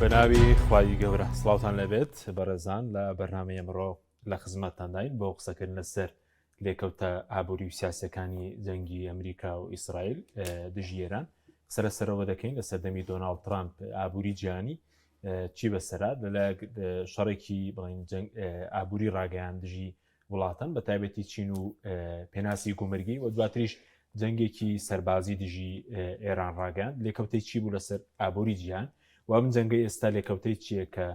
بناوی خوای گەورە سڵاوتان لەبێت بەڕێزان لە بەرنامەی ئەمڕۆ لە خزمەتتانداین بۆ قسەکردن لەسەر لێکەوتە ئابووری و سیاسەکانی جەنگی ئەمریکا و ئیسرائیل دژی ئێران سەرەوە دەکەین لە سەردەمی دۆناڵد ترامپ ئابووری جیهانی چی بەسەرات لە شەڕێکی بڵین ئابووری ڕاگەیان دژی وڵاتان بە تایبەتی چین و پێناسی گومەرگی و دواتریش جەنگێکی سەربازی دژی ئێران ڕاگەیان لێکەوتەی چی بوو لەسەر ئابووری جیهان و من جەنگەی ئێستا لێکەوتەی چییە کە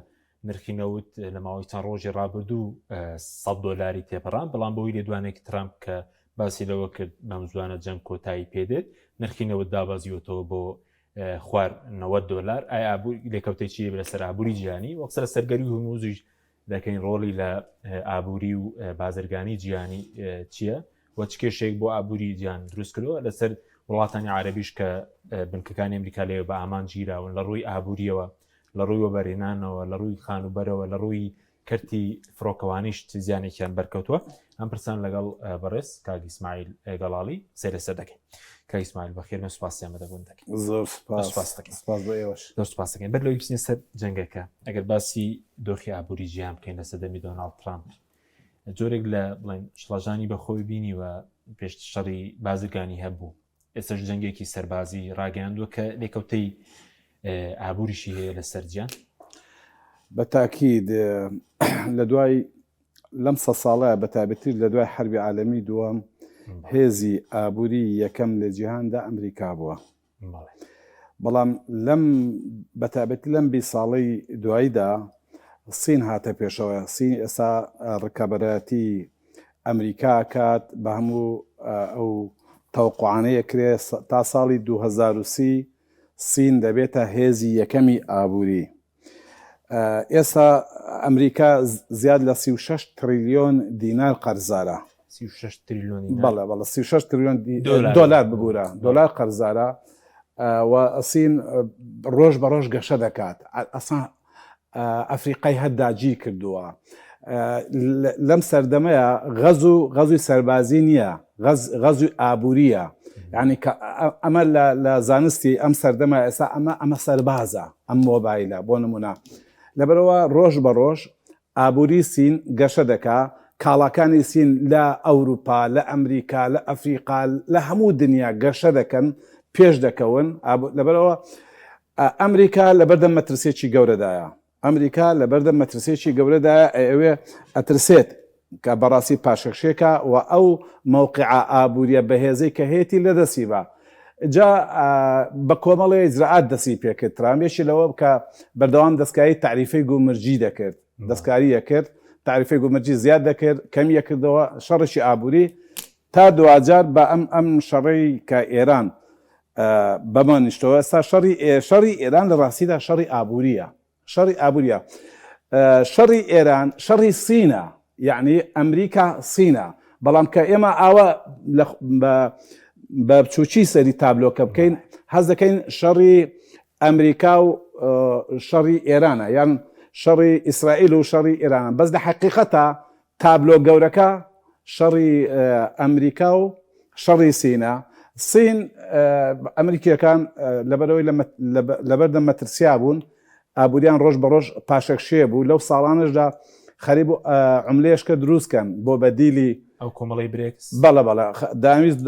نرخی نەوت لە ماوەی چەند ڕۆژی ڕابردوو $100 تێپەڕان بەڵام بەوەی لێدوانێکی ترامپ کە باسی لەوە کرد مەمزوانە جەنگ کۆتایی پێدێت نرخی نەوت دابەزیوەتەوە بۆ خوار $90 ئایا لێکەوتەی چیە لەسەر ئابووری جیهانی وەقسە لە سەرگەری و هەمووزیش دەکەین ڕۆڵی لە ئابووری و بازرگانی جیهانی چییە و چ کێشێک بۆ ئابووری جیهان دروست کردووە لەسەر وڵاتانی عەرەبیش کە بنکەکانی ئەمریکا لێوە بە ئامان گیراون لە ڕووی ئابووریەوە لە ڕووی وەبەرهێنانەوە لە ڕووی خانوبەرەوە لە ڕووی کەرتی فڕۆکەوانیش زیانێکیان بەرکەوتووە ئەم پرسان لەگەڵ بەڕێز کاک ئیسماعیل گەڵاڵی سەرلەسەر دەکەین کاک ئیسماعیل بەخێر سوپاسیان بەدەبوون دەکەین زۆر سوپاس بۆ ئێوەش زۆر سوپاس دەکەین بەر لەوەی بچینە سەر جەنگەکە ئەگەر باسی دۆخی ئابووری جیهان بکەین لە سەردەمی دۆناڵد ترامپ جۆرێک لە بڵین شڵەژانی بەخۆی بینیوە پێش شەڕی بازرگانی هەبوو ئێستاش جەنگێکی سەربازی ڕاگەیاندووە کە لێکەوتەی ئابووریشی هەیە لە سەرجیان بە تاکید لە دوای لەم سە ساڵەیە بە تایبەتی لە دوای حربی عالەمی دووەم هێزی ئابووری یەکەم لە جیهاندا ئەمریکا بووە بەڵام بە تایبەتی لەم 20 ساڵەی دواییدا سین هاتە پێشەوە سین ئێستا ڕکەبەرەتی ئەمریکا کات بە هەموو ئەو تەوقعانەیە کرێ تا ساڵی 2030 سین دەبێتە هێزی یەکەمی ئابووری ئێستا ئەمریکا زیاد لە 36 تریلیۆن دینار قەرزارە 36 تریلیۆن بەڵێ 36 تریلیۆن دۆلار ببوورە دۆلار قەرزارە و سین ڕۆژ بە ڕۆژ گەشە دەکات ئەسان ئەفریقای هەرداگیر کردووە لەم سەردەمەیە غەزوی سەربازی نییە غەزوی ئابووریە یعنی ئەمە لە زانستی ئەم سەردەمە ئێستا ئەمە سەربازە ئەم مۆبایلە بۆ نمونە لەبەرەوە ڕۆژ بە ڕۆژ ئابووری سین گەشە دەکا کاڵاکانی سین لە ئەوروپا لە ئەمریکا لە ئەفریقا لە هەموو دنیا گەشە دەکەن پێش دەکەون لەبەرەوە ئەمریکا لە بەردەم مەترسێکی گەورەدایە ئەمریکا لە بەردەم مەترسێکی گەورەدایە ئەوێ ئەترسێت کە بەڕاستی پاشەکشێکە و ئەو مووقع ئابووریە بەهێزەی کە هەیەی لەدەستی بە جا بە کۆمەڵی ئیجراعات دەستی پێکرد ترامپێکی لەوە کە بەردەوام دەستکاری تعریفەی گومرجی دەکرد دەستکاریە کرد تعریفەی گومرجی زیاد دەکرد کەمیە کردەوە شەڕێکی ئابووری تا دوجار بە ئەم شەڕی کە ئێران بەمانیشتەوە ئێستا شەڕی ئێران لە ڕاستیدا شەڕی ئابووریە شەڕی ئێران شەڕی سینە یعنی ئەمریکا سینە بەڵام کە ئێمە ئاوە بە بچووکی سەری تابلۆکە بکەین حەز دەکەین شەڕی ئەمریکا و شەڕی ئێرانە یان شەڕی ئیسرائیل و شەڕی ئێرانە بەس لە حەقیقەتە تابلۆ گەورەکە شەڕی ئەمریکا و شەڕی سینە سین ئەمریکیەکان لەبەردەم مەترسیا بوون ئابووریان ڕۆژ بە ڕۆژ پاشەکشێ بوو لەو ساڵانشدا خەریب عملەیەشکە دروستکەن بۆ بەدیلی ئەو کۆمەڵی برێکس بەڵێ داویست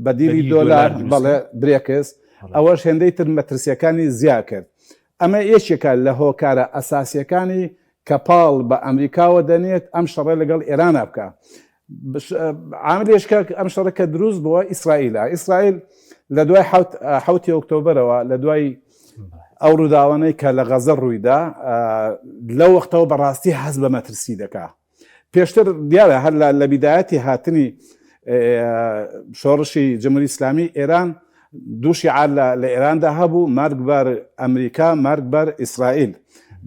بەدیلی دۆلار بەڵێ برێکس ئەوەش هێندەی تر مەترسیەکانی زیاد کرد ئەمە یەکێکە لە هۆکارە ئەساسیەکانی کە پاڵ بە ئەمریکاوە دەنێت ئەم شەڕێ لەگەڵ ئێرانە بکە عاملێشکە ئەم شەڕەکە دروست بووە ئیسرائیل لە دوای 7 ئۆکتۆبرەوە لە دوای ئەو ڕووداوانەی کە لە غەزە ڕوویدا لەو وەختەوە بەڕاستی حەز بە مەترسی دەکا پێشتر دیارە هەر لە بیدایەتی هاتنی شۆڕشی جمهوری ئیسلامی ئێران دوو شیعار لە ئێراندا هەبوو مارگ بەر ئەمریکا مارگ بەر ئیسرائیل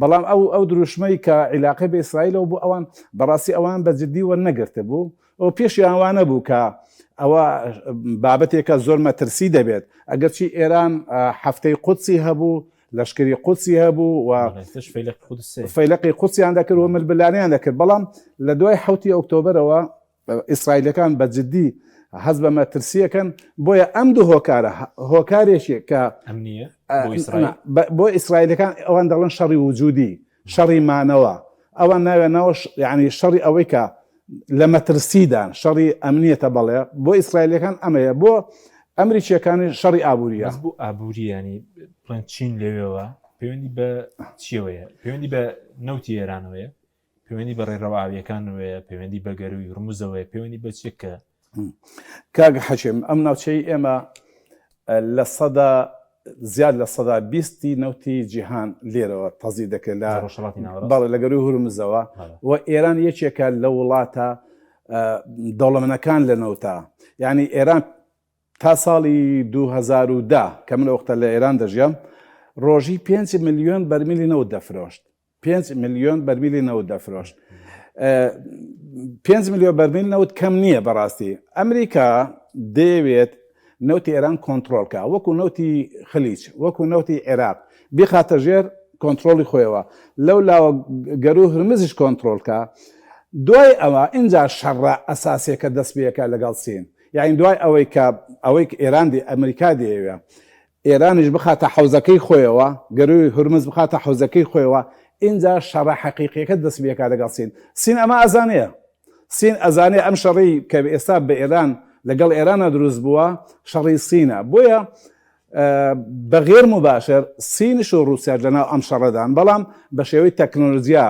بەڵام ئەو دروشمەی کە عیلاقی بە ئیسرائیلەوە بوو ئەوان بەڕاستی ئەوان بە جددی وەرنەگرتە بوو ئەو پێشی ئەوانە بوو کە ئەوە بابەتێکە زۆر مەترسی دەبێت ئەگەرچی ئێران هەفتەی قودسی هەبوو لەشکری قودسی هەبوو و فەیلقی قودسیان دەکرد و ملبلانیان دەکرد بەڵام لە دوای 7 ئۆکتۆبرەوە ئیسرائیلەکان بە جددی حەز بە مەترسیەکەن بۆیە ئەم دوو هۆکارە هۆکارێکی کە بۆ ئیسرائیلەکان ئەوان دەڵێن شەڕی وجودی شەڕی مانەوە ئەوان ناوێنەوە ینی شەڕی ئەوەی کە لە مەترسیدان شەڕی ئەمنیەتە بەڵێ بۆ ئیسرائیلەکان ئەمەیە بۆ ئەمریکیەکانی شەڕی ئابووریە بۆ ئابووری ینی بڵێن چین لەوێەوە پەیوەندی بە چیەوەیە پەیوەندی بە نەوتی ئێرانەوەیە پەیوەندی بە ڕێڕەواویەکانەوەیە پەیوەندی بە گەروی ڕموزەوەی پەیوەندی بە چێکە کاگە حەشێم ئەم ناوچەی ئێمە لە سەدا زیاد لە سەدا 20 نەوتی جیهان لێرەوە تەزی دەکرێت بەڵێ لە گەروی هورمزەوە و ئێران یەکێکە لە وڵاتە دەوڵەمەنەکان لە نەوتە یعنی ئێران تا ساڵی 2010 کە من وەختە لە ئێران دەژیام ڕۆژی 5 ملیۆن بەرمیلی نەوت دەفرۆشت 5 ملیۆن بەرمیلی نەوت دەفرۆشت 5 ملیۆن بەرمیل نەوت کەم نییە بەڕاستی ئەمریکا دەیەوێت نەوتی ئێران کۆنتترۆلکە وەکو نەوتی خلیج وەکو نەوتی عێراق بیخاتە ژێر کۆنتترۆلی خۆیەوە لەو لاوە گەرو هرمزیش کۆنتترۆلکە دوای ئەوە اینجا شەڕە ئەساسیەکە دەستپێکە لەگەڵ سین یاین دوای ئەوەی ئێراندی ئەمریکا دەیەوێ ئێرانیش بخاتە حوزەکەی خۆیەوە گەروی هورمز بخاتە حوزەکەی خۆیەوە اینجا شەڕە حەقیقیەکە دەستپێکە لەگەڵ سین ئەمە ئەزانەیە سین ئەزانێ ئەم شەڕی کە ئێستا بە ئێران لەگەڵ ئێرانە دروست بووە شەڕی سینە بۆیە بەغێر مباشر سینش و رووسیا لەناو ئەم شەڕەدان بەڵام بە شێوەی تەکنۆلۆژیا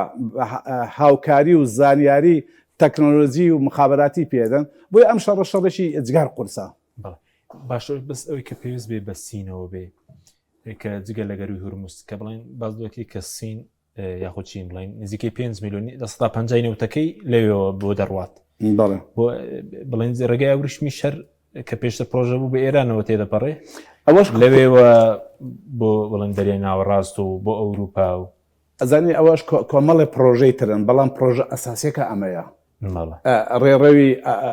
هاوکاری و زانیاری تەکنۆلۆژی و مخابراتی پێدەن بۆی ئەم شەڕێکی ئەجگار قورسە باش بەس ئەوەی کە پێویست بێ بە سینەوە بێ کە جگە لە گەروی هورموز کە بڵێن بازدۆکی کە سین یاخود چین بڵین نزیکەی 5 میلیۆنی 150 نەوتەکەی لەوێەوە بۆ دەڕوات بۆ بڵێن ڕێگای ئەوریشمی شەر کە پێشتر پرۆژە بوو بە ئێرانەوە تێدەپەڕێ ئەوەش لەوێەوە بۆ بڵێن دەریای ناوەڕاست و بۆ ئەوروپا و ئەزانی ئەوەش کۆمەڵی پرۆژەی ترن بەڵام پرۆژە ئەساسیەکە ئەمەیە ڕێڕەوی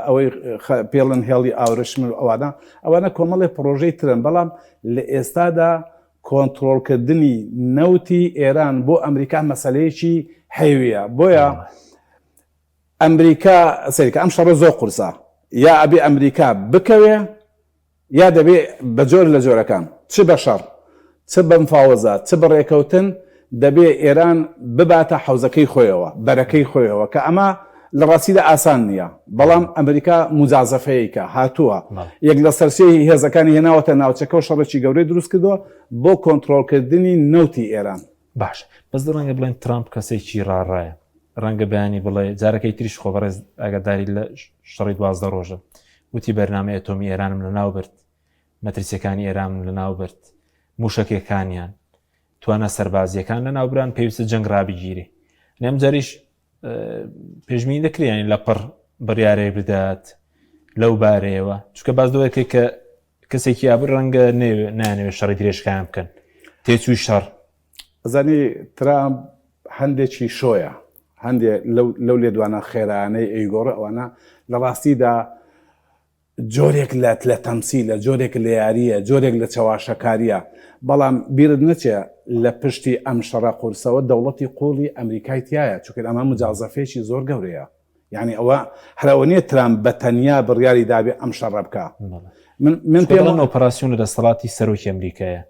ئەوەی پێڵن هێڵی ئاورشم ئەوانە کۆمەڵی پرۆژەی ترن بەڵام لە ئێستادا کۆنتترۆلکردنی نەوتی ئێران بۆ ئەمریکا مەسەلەیەکی هەیویە بۆیە ئەمریکا سەریکە ئەم شەڕە زۆر قورسە یا ئەبێ ئەمریکا بکەوێ یا دەبێ بە جۆر لە جۆرەکان چ بە شەڕ چ بە مفاوەزات چ بە ڕێکەوتن دەبێ ئێران بباتە حوزەکەی خۆیەوە بەرەکەی خۆیەوە کە ئەمە لە ڕاستیدا ئاسان نییە بەڵام ئەمریکا مجازەفەیەکە هاتووە یەک لە سەرسێی هێزەکانی هێناوەتە ناوچەکە و شەڕێکی گەورەی دروست کردووە بۆ کۆنتترۆلکردنی نەوتی ئێران باش بەس ڕەنگە بڵێن ترامپ کەسێکی ڕاڕایە ڕەنگە بەیانی بڵێ جارەکەی تریش خۆ بەڕێز ئاگاداری لە شەڕی 12 ڕۆژە وتی بەرنامەی ئەتۆمی ئێرانم لە ناو برد مەترسیەکانی ئێرانم لە ناو برد موشکەکانیان توانە سەربازیەکان لە ناوبران پێویستە جەنگ ڕابگیری نێم جاریش پێشبینی دەکرێنی لە پڕ بڕیارەیە بدات لەو بارەیەوە چونکە باز دەوەکە کە کەسێکی یابر ڕەنگە نانەوێت شەڕی درێژکان بکەن تێچووی شەڕ ئەزانی ترامپ هەندێکی شۆیە هەندێک لەو لێدوانە خێرانەی ئەیگۆڕە ئەوانە لە ڕاستیدا جۆرێک لە تەمسیلە جۆرێک لە یاریە جۆرێک لە چاواشەکاریە بەڵام بیرت نەچێ لە پشتی ئەم شەڕە قورسەوە دەوڵەتی قوڵی ئەمریکای تایە چونکە ئەمە مجازەفێکی زۆر گەورەیە یعنی ئەوە هەرەوە نیە ترامپ بە تەنیا بڕیاری دابێ ئەم شەڕە بکە من پێڵەن ئۆپەراسیۆن لە دەسەڵاتی سەرۆکی ئەمریکایە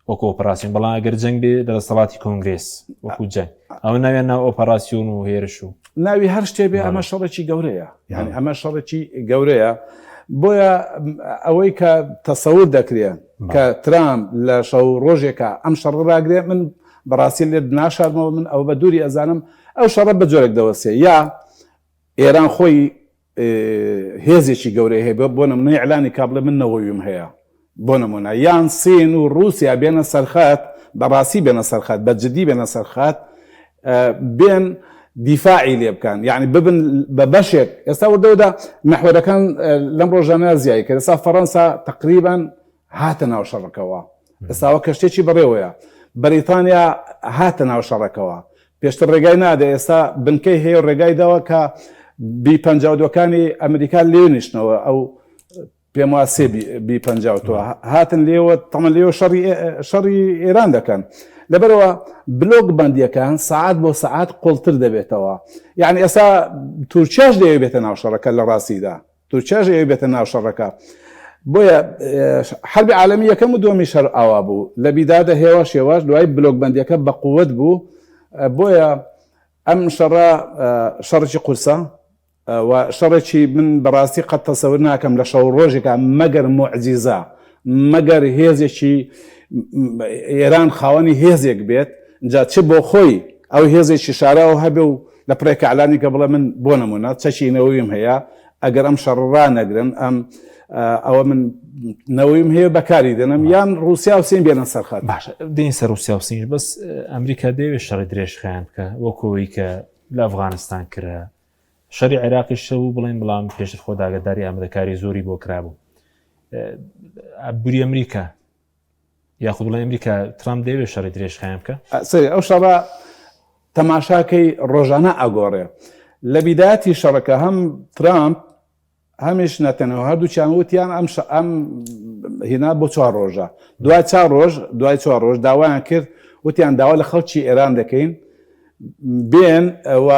وەکو ئۆپەراسیۆن بەڵام ئەگەر جەنگ بێ لە دەسەڵاتی کۆنگرێس وەکو جەنگ ئەوە ناویان ناو ئۆپەراسیۆن و هێرش و ناوی هەر شتێ بێ ئەمە شەڕێکی گەورەیە یعنی ئەمە شەڕێکی گەورەیە بۆیە ئەوەی کە تەسەور دەکرێت کە ترامپ لە شەو ڕۆژێکە ئەم شەڕ ڕاگرێ من بەڕاستی لێ ناشارمەوە من ئەو بە دووری ئەزانم ئەو شەڕە بە جۆرێک دەوەسێ یا ئێران خۆی هێزێکی گەورەی هەیە بۆ نمونەی ئیعلانی کابڵێ من نەوەویم هەیە بۆ نمونە یان سین و رووسیا بێنە سەرخات بەڕاستی بێنە سەرخات بە جدی بێنە سەرخات بێن دیفاعی لێ بکەن یعنی ببن بە بەشێک ئێستا وردەوەدا مەحوەرەکان لەم ڕۆژانە زیایی کرد ئێستا فەڕەنسا تقریبا هاتە ناو شەڕەکەوە ئێستاوە کەشتێکی بەڕێوەیە بەریتانیا هاتە ناو شەڕەکەەوە پێشتر ڕێگای نادە ئێستا بنکەی هەیە ڕێگای داوە کە B52 ئەمریکا لێ نیشتنەوە ئەو پێم وایە سێ B52 هاتن لێوە تەمەن لێوە شەڕی ئێران دەکەن لەبەرەوە بلۆک بەندیەکان سعات بۆ سعات قوڵتر دەبێتەوە یعنی ئێستا تورکیاش دەیەوێتە ناو شەڕەکە لە ڕاستیدا تورکیاش دەیەوێتە ناو شەڕەکە بۆیە حربی عالەمیەکەم و دووەمی شەڕ ئاوا بوو لە بیدادە هێواش هێواش دوای بلۆک بەندیەکە بە قووەت بوو بۆیە ئەم شەڕە شەڕێکی قورسە و شەڕێکی من بەڕاستی قەت تەسەور ناکەم لە شەو ڕۆژێکە مەگەر موعجیزە مەگەر هێزێکی ئێران خاوەنی هێزێک بێت جا چ بۆ خۆی ئەو هێزێکی شاراوە هەبێ و لە پرێکە عەلانی کە بڵێ من بۆ نمونە چەکی نەوەیم هەیە ئەگەر ئەم شەڕ نەگرن ئەم ئەوە من نەوەیم هەیە بەکاری دێنم یان رووسیا و سین بێنە سەرخەت باش دێن سەر رووسیا و سین بەس ئەمریکا دەوێت شەڕی درێژخیان بکە وەکەوەی کە لە ئەفغانستان کرا شەڕی عێراقی شەو بڵێن بەڵام پێشتر خۆ داگەداری ئامادەکاری زۆری بۆ کرابوو بوری ئەمریکا یاخود بڵێن ئەمریکا ترامپ دەوێت شەڕی درێژخیان بکە سەری ئەو شەڕە تەماشاکەی ڕۆژانە ئاگۆڕێ لە بیداەتی شەڕەکە هەم ترامپ هەمیش نەتەنەوە هەردووچیان وتیان ئەم هێنا بۆ 4 ڕۆژە دوای 4 ڕۆژ داوایان کرد وتیان داوا لە خەڵکی ئێران دەکەین بێن و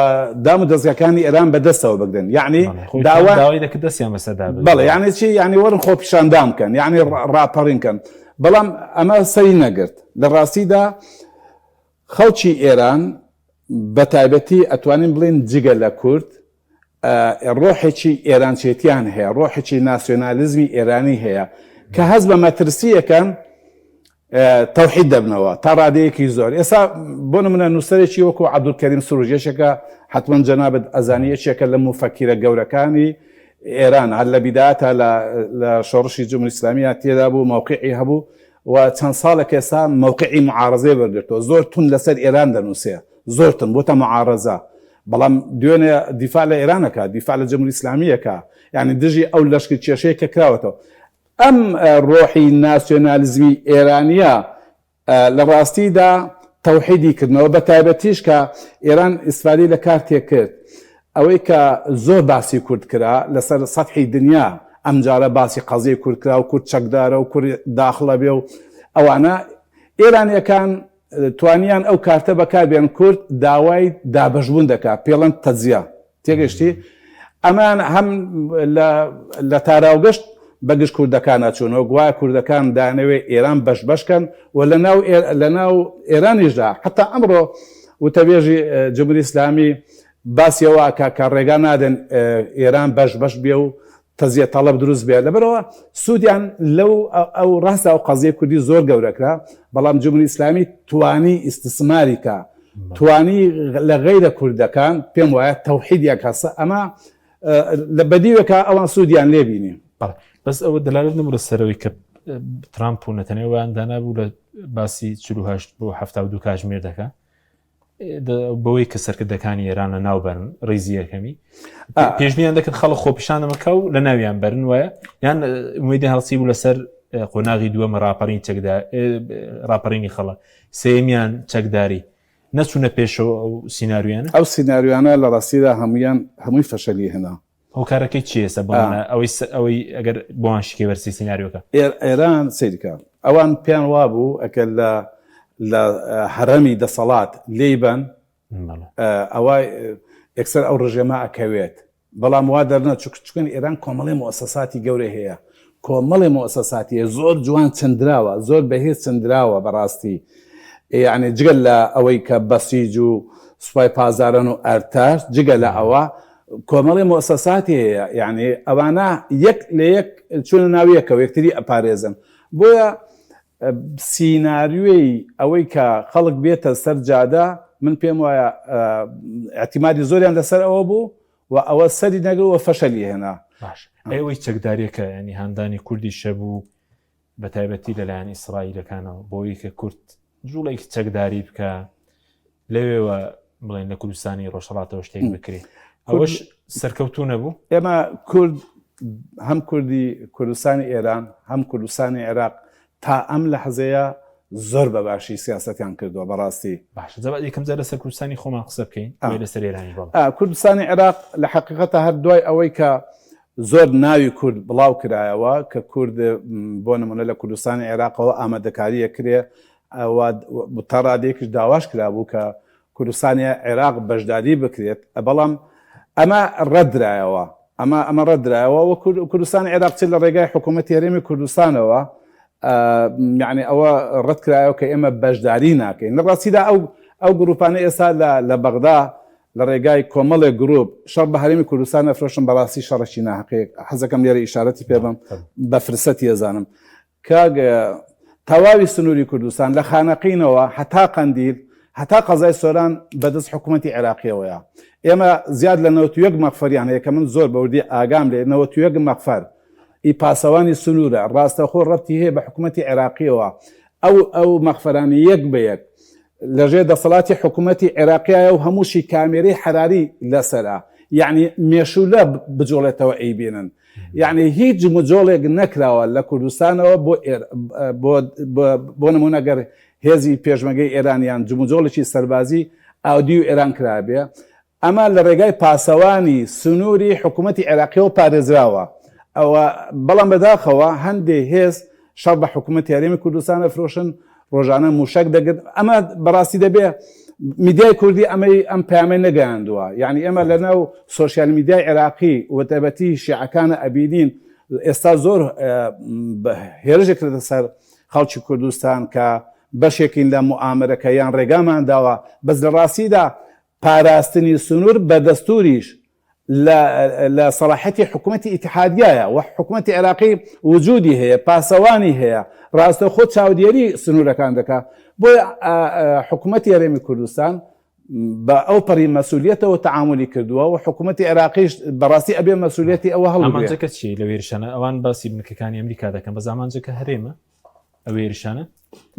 دام و دەستگاکانی ئێران بەدەستەوە بگرن یعنی داوای دەکرد دەستیان بەسەردا بەڵێ یعنی چی یعنی وەرن خۆ پیشاندام بکەن یعنی ڕاپەڕینکەن بەڵام ئەمە سەری نەگرت لە ڕاستیدا خەڵکی ئێران بە تایبەتی ئەتوانین بڵێن جگە لە کورد ڕۆحێکی ئێرانچێتیان هەیە ڕۆحێکی ناسیۆنالیزمی ئێرانی هەیە کە هەز بە مەترسیەکەن تەوحید دەبنەوە تا ڕادەیەکی زۆر ئێستا بۆ نمونە نووسەرێکی وەکو عەبدولکەریم سروجێشێکە حتمەن جەنابەت ئەزانیەکێکە لە مفەکیرە گەورەکانی ئێران هەر لە بیداتە لە شۆڕشی جمهوری ئیسلامیە تێدا بوو موقعی هەبوو و چەند ساڵێک ئێستا موقعی معارەزەی بەردێتەوە زۆر تون لەسەر ئێران دەنووسێ زۆر تون بۆتە معارەزە بەڵام دوێنێ دیفاع لە ئێرانەکە دیفاع لە جمهوری ئیسلامیەکە یعنی دژی ئەو لەشکی کێشەیە کە کراوەتەوە ئەم ڕۆحی ناسیۆنالیزمی ئێرانیە لە ڕاستیدا تەوحیدی کردنەوە بە تایبەتیش کە ئێران ئیسفادی لە کار تێکرد ئەوەی کە زۆر باسی کورد کرا لەسەر سەطحی دنیا ئەمجارە باسی قەزەی کورد کرا و کورد چەکدارە و کورد داخڵە بێ و ئەوانە ئێرانیەکان توانیان ئەو کارتە بەکاربێن کورد داوای دابەشبوون دەکات پێڵەن تەجزیە تێگەشتی ئەمان هەم لە تاراوگەشت بەگشت کوردەکان ئەچوونەوە گوایە کوردەکان دانەوێ ئێران بەشبەشکەن و لە ناو ئێرانیشدا حتا ئەمڕۆ وتەبێژی جمهوری ئیسلامی باسیەوە کە ڕێگا نادەن ئێران بەشبەش بێ و تەزیە تەڵەب دروست بێت لەبەرەوە سوودیان لەو ئەو ڕاستە ئەو قەزیە کوردی زۆر گەورەکرا بەڵام جمهوری ئیسلامی توانی ئیستثماری کە توانی لە غەیرە کوردەکان پێم وایە تەوحیدیەک هەسە ئەمە لە بەدیوەکە ئەوان سوودیان لێبینی بەس ئەوە دەلالت نمرە سەرەوەی کە ترامپ و نەتەنیاویان دانابوو لە باسی 48 بۆ 72 کاتژمێر دەکات بەوەی کە سەرکردەکانی ئێران لە ناوبەرن ڕێزی یەکەمی پێشبیان دەکرد خەڵک خۆپیشانەمەکە و لە ناویان بەرن وایە یان وێدە هەڵسی بوو لەسەر قۆناغی دووەمە ڕاپەڕینی خەڵە سێمیان چەکداری نەچوونە پێشەوە ئەو سینناریویانە ئەو سینناریوانە لە ڕاستیدا هەمووی فەشەلی هێنا ئەو کارەکەی چیەسە ئەوەی ئەگەر بۆوان شکێوەرسی سینناریۆکە ئێران سیرکە ئەوان پێیان وابوو ئەکە لە هەرەمی دەسەڵات لێیبەن ئەوە ئەکسەر ئەو ڕژێمە ئەکەوێت بەڵام وا دەرنە چکن ئێران کۆمەڵی مؤسساتی گەورە هەیە کۆمەڵی مؤسساتی زۆر جوان چندراوە زۆر بەهێز چندراوە بەڕاستی یعنی جگەل لە ئەوەی کە بەسیج و سوپای پازارن و ئەرتاش جگە لە ئەوە کۆمەڵی مؤسساتی هەیە یعنی ئەوانە یەک لە یەک چونە ناویەکەوە یەکتری ئەپارێزن بۆیە سینناریوی ئەوەی کە خەڵک بێتە سەر جادا من پێم وایە احتیمالی زۆریان لەسەر ئەوە بوو و ئەوە سەری نەگەوە فەشەلی هێنا ئەوەی چەکداریەکە ینی هاندانی کوردی شەبوو بە تایبەتی لەلایەن ئیسرائیلەکانەوە بۆی کە کورد جوڵێک چەکداری بکە لەوێوە بڵێن لە کوردستانی ڕۆژهەڵاتەوە شتێک بکرێت ئەوەش سەرکەوتوو نەبوو ئێمە کورد هەم کوردی کوردستانی ئێران هەم کوردستانی عێراق تا ئەم لە حەزەیە زۆر بە باشی سیاسەتیان کردووە بەڕاستی باش یەکەم جار لەسەر کوردستانی خۆمان قسە بکەین لەسەر ئێرانی کوردستانی عێراق لە حەقیقەتە هەر دوای ئەوەی کە زۆر ناوی کورد بڵاو کرایەوە کە کورد بۆ نمونە لە کوردستانی عێراقەوە ئامادەکاریە کرێ تا ڕادێکیش داواش کرابوو کە کوردستانی عێراق بەشداری بکرێت بەڵام ئەمە ڕەدرایەوە ئەمە ڕەتدرایەوە و کوردستانی عێراق چ لە ڕێگای حکوومەتی هەرێمی کوردستانەوە یعنی ئەوە ڕەت کرایەوە کە ئێمە بەشداری ناکەین لە ڕاستیدا ئەو گروپانە ئێستا لە بەغدا لە ڕێگای کۆمەڵێک گرروپ شەڕ بە هەرێمی کوردستان ئەفرۆشن بەڕاستی شەڕێکی ناحەقەیە حەزەکەم لێرە ئیشارەتی پێ بم بە فرسەتی ئەزانم کاگ تەواوی سنووری کوردستان لە خانەقینەوە هەتا قەندیل هەتا قەزای سۆران بەدەست حکوومەتی عێراقیەوەیە ئێمە زیاد لە 91 مەغفەریان هەیە کە من زۆر بەوردی ئاگام لێ 91 مەغفەر ئی پاسەوانی سنوورە ڕاستەخۆ ڕەتی هەیە بە حکوومەتی عێراقیەوە ئەو مەغفەرانی یەک بە یەک لەژێر دەسەڵاتی حکوومەتی عێراقیایە و هەمووشی کامێرەی حراری لەسەرا یعنی مێشولە بجۆڵێتەوە ئەیبێنن یعنی هیچ مجۆڵێک نەکراوە لە کوردستانەوە بۆ نمونەگەر هێزی پێشمەگەی ئێرانیان جموجۆڵێکی سەربازی ئاودی و ئێران کرابێ ئەمە لە ڕێگای پاسەوانی سنووری حکوومەتی عێراقیەوە پارێزراوە ئەوە بەڵام بەداخەوە هەندێک هێز شەڕ بە حکوومەتی هەرێمی کوردستان ئەفرۆشن ڕۆژانە موشک دەگرن ئەمە بەڕاستی دەبێ میدیای کوردی ئەم پامەی نەگەیاندووە یعنی ئێمە لەناو سۆشیال میدیای عێراقی وتەبەتی شیعەکانە ئەبینین ئێستا زۆر هێرشێکرێتە سەر خەڵکی کوردستان کە بەشێکین لە موئامرەکە یان ڕێگامان داوە بەس لە ڕاستیدا پاراستنی سنوور بە دەستوریش لە سەلاحەتی حکوومەتی ئیتحادیایە و حکوومەتی عێراقی وجودی هەیە پاسەوانی هەیە ڕاستە خۆ چاودێری سنوورەکان دەکات بۆی حکوومەتی هەرێمی کوردستان بە ئەو پەڕی مەسئولیەتەوە تەعاملی کردووە و حکوومەتی عێراقیش بەڕاستی ئەبێ مەسئولیەتی ئەوە هەڵبگرێت. ئەمانجەکە چی لە وێرشانە ئەوان باسی بنکەکانی ئەمریکا دەکەن بە زامانجەکە هەرێمە ئەو وێرشانە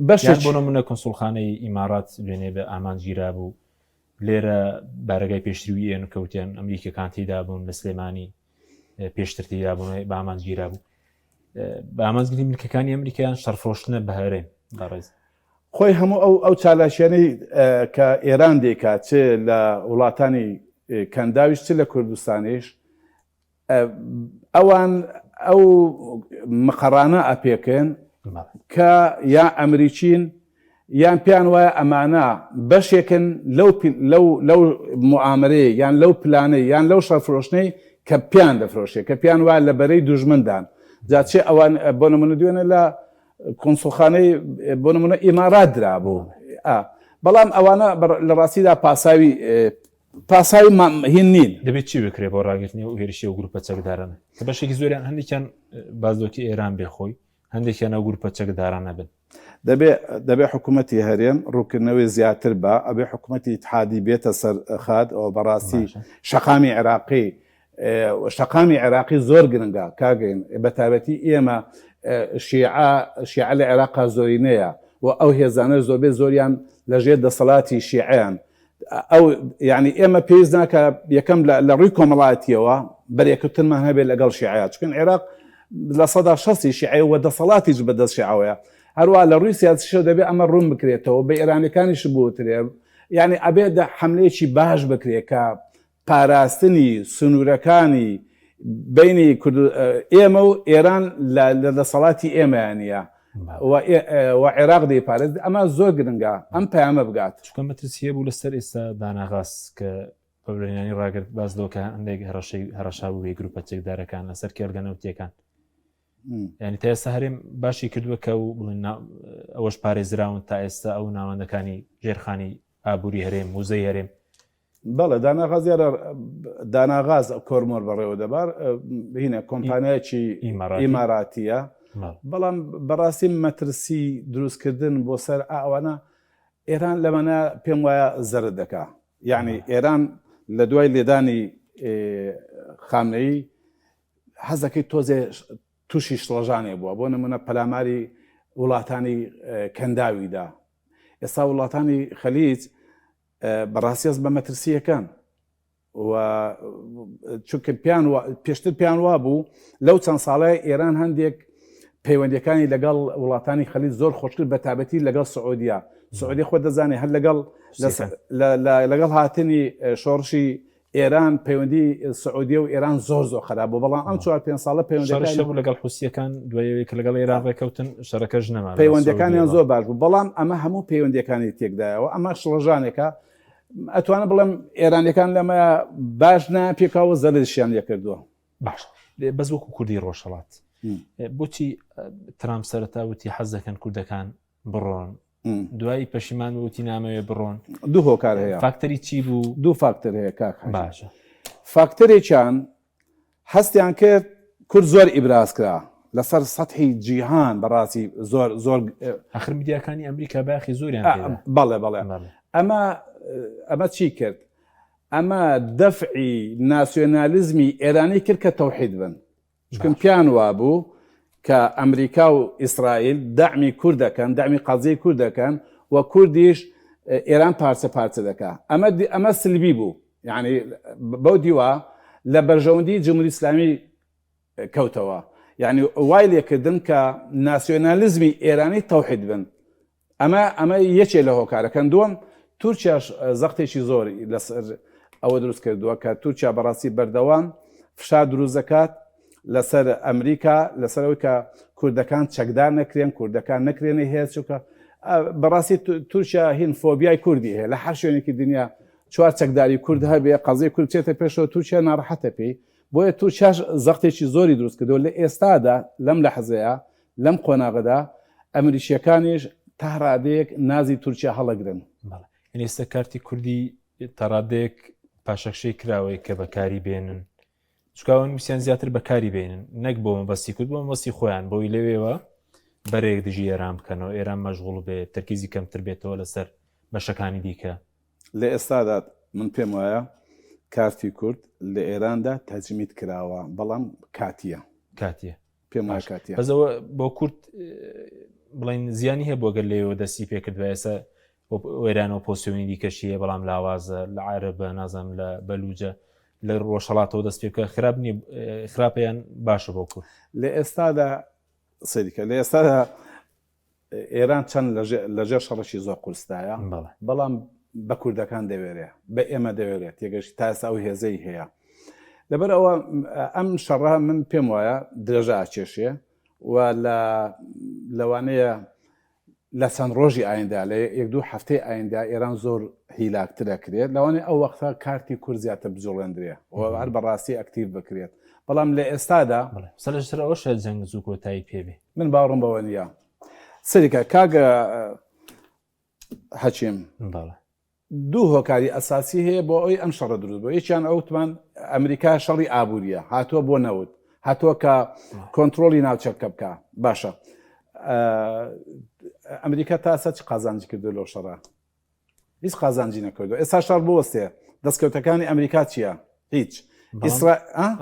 بەشێک بۆ نمونە کۆنسوڵخانەی ئیمارات دوێنێ بە ئامانگیرا بوو لێرە بارگای پێشتروی ئێن کەوتیان ئەمریکەکان تێدا بوون لە سلێمانی پێشتر تێدا بوون بە ئامانگیرا بوو بە ئامانزگری ملکەکانی ئەمریکایان شەڕفرۆشتنە بە هەرێم بەڕێز خۆی هەموو ئەو چالاشیانەی کە ئێران دێکات چ لە وڵاتانی کەنداویش چ لە کوردستانیش ئەوان ئەو مقەڕانە ئەپێکن کە یا ئەمریکین یان پیان وایە ئەمانە بەشێکن لەو موئامرەیە یان لەو پلانەی یان لەو شەڕفرۆشتنەی کە پیان دەفرۆشێت کە پیان وایە لە بەرەی دوژمندان جاچێ ئەوان بۆ نمونە دوێنە لە کۆنسوڵخانەی بۆ نمونە ئیمارات درابوو بەڵام ئەوانە لە ڕاستیدا پاساوی هین نین دەبێت چی بکرێت بۆ ڕاگررتنی و هێرشی و گروپە چەکدارانە کە بەشێکی زۆریان هەندێکیان بازدۆکی ئێران بێخۆی هەندێکیان ئەو گروپە چەکدارانە بن دەبێ حکوومەتی هەرێم ڕووکردنەوەی زیاتر بە ئەبێ حکوومەتی ئیتحادی بێتە سەر خات ئەو بەڕاستی شەقامی عێراقی زۆر گرنگە کاگەین بە تایبەتی ئێمە شیعە لە عێراقا زۆرینەیە و ئەو هێزانە زۆربێ زۆریان لەژێر دەسەڵاتی شیعیان ئەو یعنی ئێمە پێویست ناکە یەکەم لە ڕووی کۆمەڵاتیەوە بەرێکوتنمان هەبێت لەگەڵ شیعەت چکن عێراق لە سەدا 60 شیعە و دەسەڵاتیش بەدەست شیعەوەیە هەروە لە ڕووی سیاسیشەوە دەبێت ئەمە ڕوون بکرێتەوە بە ئێرانەکانیش بووترێ یعنی ئەبێت حملەیەکی باش بکرێت کە پاراستنی سنوورەکانی بینی ئێمە و ئێران لە دەسەڵاتی ئێمەیانە و عێراق دەیپارێت ئەمە زۆر گرنگە ئەم پەیامە بگات چکە مەترسیە بوو لەسەر ئێستا داناغاس کە بەبرێنانی ڕاگرت بازدۆکە هەندێک هەڕەشا بوو گروپە چێکدارەکان لەسەر کێرگەنەوتیەکان ینی تا ئێستا هەرێم باشی کردووە کە و بڵێن ئەوەش پارێزراون تا ئێستا ئەو ناوەندەکانی ژێرخانی ئابووری هەرێم موزەی هەرێم بەڵێ داناغازیارە داناغاز کۆرمۆر بەڕێوە دەبار هینە کۆمپانیایکی ئیماراتیە بەڵام بەڕاستی مەترسی دروستکردن بۆ سەر ئەوانە ئێران لەمەە پێم وایە زەرد دەکا یعنی ئێران لە دوای لێدانی خامنەیی حەزەکەی تۆزێ تووشی شڵەژانێ بووە بۆ نمونە پەلاماری وڵاتانی کەنداویدا ئێستا وڵاتانی خەلیج بەڕاستیەس بە مەترسیەکان و چونکە پێشتر پیان وا بوو لەو چەند ساڵای ئێران هەندێک پەیوەندیەکانی لەگەڵ وڵاتانی خەلیج زۆر خۆشکرد بە تابەتی لەگەڵ سعودیا سعودی خۆ دەزانێ هەر لەگەڵ هاتنی شۆڕشی ئێران پەیوەندی سعودیە و ئێران زۆر خراپ بوو بەڵام ئەم 4-5 ساڵە پەیوەندی بوو لەگەڵ حوسیەکان دوای کە لەگەڵ ئێران ڕێکەوتن شەڕەکەش نەما پەیوەندیەکانیان زۆر باش بوو بەڵام ئەمە هەموو پەیوەندیەکانی تێکدایەوە ئەمە شڵەژانێکە ئەتوانە بڵێم ئێرانیەکان لەمە باش ناپێکاوە زەردشیان لێ کردووە باش بەس وەکو کوردی ڕۆژهەڵات بۆچی ترامپ سەرەتا وتی حەز دەکەن کوردەکان بڕۆن دوایی پەشیمان وتی نامەوێ بڕۆن دوو هۆکار هەیە فاکتەری چی بوو دوو فاکتەر هەیە کاک باشە فاکتەرێکیان هەستیان کرد کورد زۆر ئیبراز کرا لەسەر سەطحی جیهان بەڕاستی زۆر ئاخر میدیاکانی ئەمریکا باخی زۆریان بەڵێ ئەمە چی کرد ئەمە دەفعی ناسیۆنالیزمی ئێرانی کرد کە تەوحید بن چکن پیان وابوو کە ئەمریکا و ئیسرائیل داعمی کوردەکەن داعمی قەزای کوردەکەن و کوردیش ئێران پارچە دەکا ئەمە سلبی بوو یعنی بەو دیوە لە بەرژەوەندی جمهوری ئیسلامی کەوتەوە یعنی وای لێکردن کە ناسیۆنالیزمی ئێرانی تەوحید بن ئەمە یەکێ لە هۆکارەکەن دووەم تورکیاش زەختێکی زۆری لەسەر ئەوە دروست کردووە کە تورکیا بەڕاستی بەردەوام فشار دروست دەکات لەسەر ئەمریکا لەسەرەوەی کە کوردەکان چەکدار نەکرێن کوردەکان نەکرێنە هەیە چووکە بەڕاستی تورکیا هین فۆبیای کوردی هەیە لە هەر شوێنێکی دنیا چوار چەکداری کورد هەبێ قەزای کورد چێتە پێشەوە تورکیا ناڕەحەتە پێی بۆیە تورکیاش زەختێکی زۆری دروست کردەوە لە ئێستادا لەم لەحزەیە لەم قۆناغەدا ئەمریکیەکانیش تا ڕادەیەک نازی تورکیا هەڵەگرن ئێستا کارتی کوردی تەڕادەیەک پاشەخشەی کراوەی کە بەکاری بێنن چکاوە نووسیان زیاتر بەکاری بێنن نەک بۆ مەبەستی کورد بۆ مەبەستی خۆیان بۆی لەوێوە بەرێک دژی ئێران بکەنەوە ئێران مەشغوڵ بێت تەرکیزی کەمتر بێتەوە لەسەر بەشەکانی دیکە لە ئێستادا من پێم وایە کارتی کورد لە ئێراندا تەجمیت کراوە بەڵام کاتیە پێم وایە کاتیە بەزەوە بۆ کورد بڵین زیانی هەیە بۆ گەر لێەوە دەستی پێکرد ئێستا وێرانەوە پۆسیۆنی دیکەشیە بەڵام لاوازە لە عارەبە نازم لە بەلوجە لە ڕۆژهەڵاتەوە دەست پێ بکە خراپ نیە خراپەیان باشە بۆ کورد لە ئێستادا سەریکە لە ئێستادا ئێران چەند لەژێر شەڕەشی زۆر قورسدایە بەڵام بە کوردەکان دەوێرێ بە ئێمە دەوێرێت تێگەشت تا ئێستا ئەو هێزەی هەیە لەبەر ئەوە ئەم شەڕە من پێم وایە درێژە ئاکێشێ و لەوانەیە لە چەند ڕۆژی ئایندا لە یەک دوو هەفتەی ئایندا ئێران زۆر هیلاکترە کرێت لەوانەیە ئەو وەختە کارتی کورد زیاتر بجوڵێندرێ و هەر بەڕاستی ئەکتیڤ بکرێت بەڵام لە ئێستادا سەرشتر ئەوە شە جەنگ زوو کۆتایی پێبێ من باوەڕم بەوە نییە سەریکە کاگە حەچیم دوو هۆکاری ئەساسی هەیە بۆ ئەوی ئەم شەڕە دروست بۆ یەکیان ئەوتمان ئەمریکا شەڕی ئابووریە هاتووە بۆ نەوت هاتووە کە کۆنتترۆلی ناوچەکە بکە باشە ئەمریکا تاسە چ قازانجی کردو لەو شەڕە هیچ قازانجی نەکردو ئێستا شەڕ بۆ وەستێ دەستکەوتەکانی ئەمریکا چییە هیچ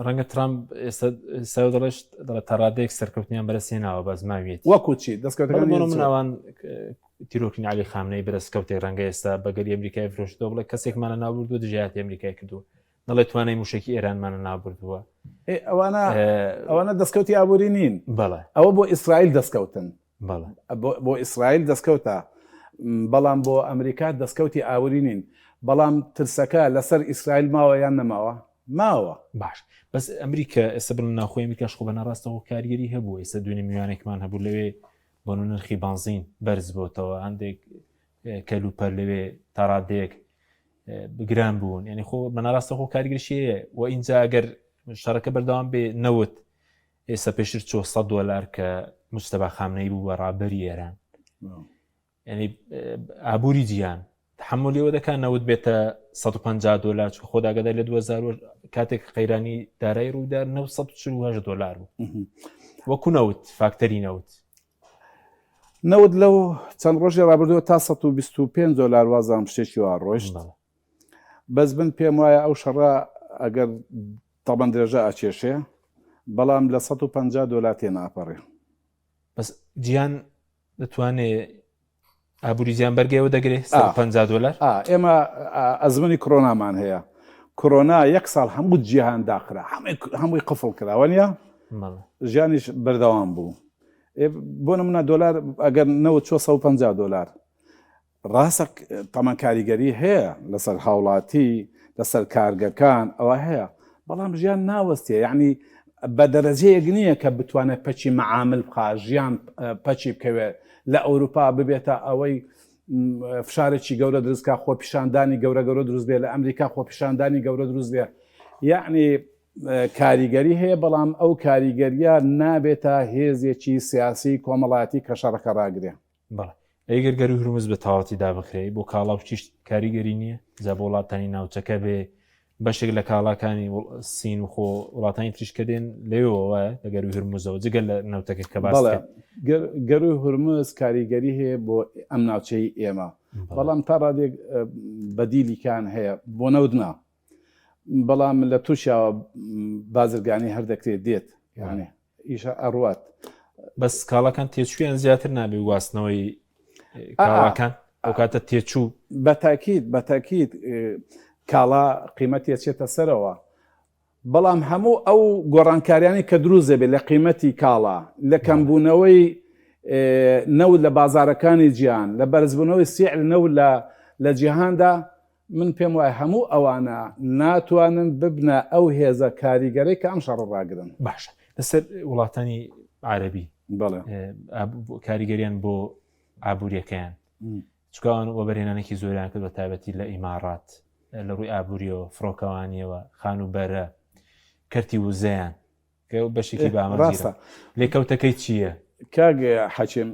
ڕەنگە ترامپ ئێستا دەڵێشت دەڵێت تەڕادەیەک سەرکەوتنیان بەرەسێناوە بەزماوێت وەکو چی دەستکەوتەکان مناوان تیرۆکنی علی خامنەی بەدەستکەوتی ڕەنگە ئێستا بەگەری ئەمریکای فرۆشتەوە بڵێ کەسێکمانە نابردووە دژایەتی ئەمریکای کردووە نەڵێ توانای موشکی ئێرانمانە نابردووە ئەوانە دەستکەوتی ئابووری نین بەڵێ ئەوە بۆ ئیسرائیل دەستکەوتن بۆ ئیسرائیل دەستکەوتە بەڵام بۆ ئەمریکا دەستکەوتی ئاوری نین بەڵام ترسەکە لەسەر ئیسرائیل ماوە یان نەماوە ماوە باش بەس ئەمریکا ئێستا بڵن ناخۆی ئەمریکاش خۆ بەناڕاستەوە کاریگەری هەبوو ئێستا دوێنێ میوانێکمان هەبوو لەوێ بۆ نرخی بانزین بەرز بۆتەوە هەندێک کەلوپەر لەوێ تاڕادێک بگران بوون یعنی خۆ بەناڕاستە خۆ کاریگەریشەیە و ئینجا ئەگەر شەڕەکە بەردەوام بێ نەوت ئێستا پێشتر چۆ $100 کە مستەبا خامنەی بوو بە ڕابەری ئێران ینی ئابووری جیان تحملەوە دەکات نەوت بێتە $150 چکە خۆداگەدا لە 2000 کاتێک قەیرانی دارایی ڕوویدا $948 بوو وەکو نەوت فاکتەری نەوت لەو چەند ڕۆژی ڕابردووە تا $125 وازام شتێکی وا ڕۆیشت بەس بن پێم وایە ئەو شەڕە ئەگەر تەبەن درێژە ئاکێشێ بەڵام لە $150 تێ ناپەڕێ بەس گیان دەتوانێت ئابووری زیان بەرگەوە دەگرێت $150 ئێمە ئەزممەنی کۆرۆنامان هەیە کۆرۆنا 1 ساڵ هەموو جیهان داخرا هەمووی قفڵ کراوە نیە ژیانیش بەردەوام بوو بۆ نمونە دۆلار ئەگەر نەوت چۆ $150 ڕاستە تەمان کاریگەری هەیە لەسەر هاوڵاتی لەسەر کارگەکان ئەوە هەیە بەڵام ژیان ناوەستێ یعنی بە دەرەجەیەک نییە کە بتوانێت پەچی مەعامل بخا ژیان پەچی بکەوێت لە ئەوروپا ببێتە ئەوەی فشارێکی گەورە دروستکە خۆپیشاندانی گەورە دروست بێت لە ئەمریکا خۆپیشاندانی گەورە دروست بێت یعنی کاریگەری هەیە بەڵام ئەو کاریگەریە نابێتە هێزێکی سیاسی کۆمەڵایەتی کە شەڕەکە ڕاگرێ. بەڵێ ئەگەر گەروی هورمز بە تەواوەتی دابخرێ بۆ کاڵاو چیشت کاریگەری نییە زە بۆ وڵاتانی ناوچەکە بێ بەشێک لە کاڵاکانی سین و خۆ وڵاتانی تریشکە دێن لێەوە لە گەروی هورمزەوە جگەل لە نەوتەکە کە باس گەروی هورمز کاریگەری هەیە بۆ ئەم ناوچەی ئێمە بەڵام تا ڕادێک بەدیلیکان هەیە بۆ نەودنا بەڵام لە تووشیاوە بازرگانی هەردەکرێت دێت یانێ ئیشە ئەڕوات بەس کاڵەکان تێچوویان زیاتر نابێ واستنەوەی کاڵاکان ئەو کاتە تێچوو بەتاکید کاڵا قیمەتی چێتە سەرەوە بەڵام هەموو ئەو گۆڕانکاریانی کە دروست دەبێت لە قیمەتی کاڵا لە کەمبوونەوەی نەود لە بازارەکانی جیان لە بەرزبوونەوەی سیعر نەود لە جیهاندا من پێم وایە هەموو ئەوانە ناتوانن ببنە ئەو هێزە کاریگەرەی کە ئەم شەڕ ڕاگرن. باشە لەسەر وڵاتانی عەرەبی بەڵێ کاریگەریان بۆ ئابوووریەکەیان چکان وەبەرهێنانێکی زۆریان کرد بە تایبەتی لە ئیمارات لە ڕووی ئابوووریەوە فڕۆکەوانیەوە خان و بەرە کەرتی وزەیان کە بەشێکی بامەڕاستە لێکەوتەکەی چییە؟ کاگ حەچێم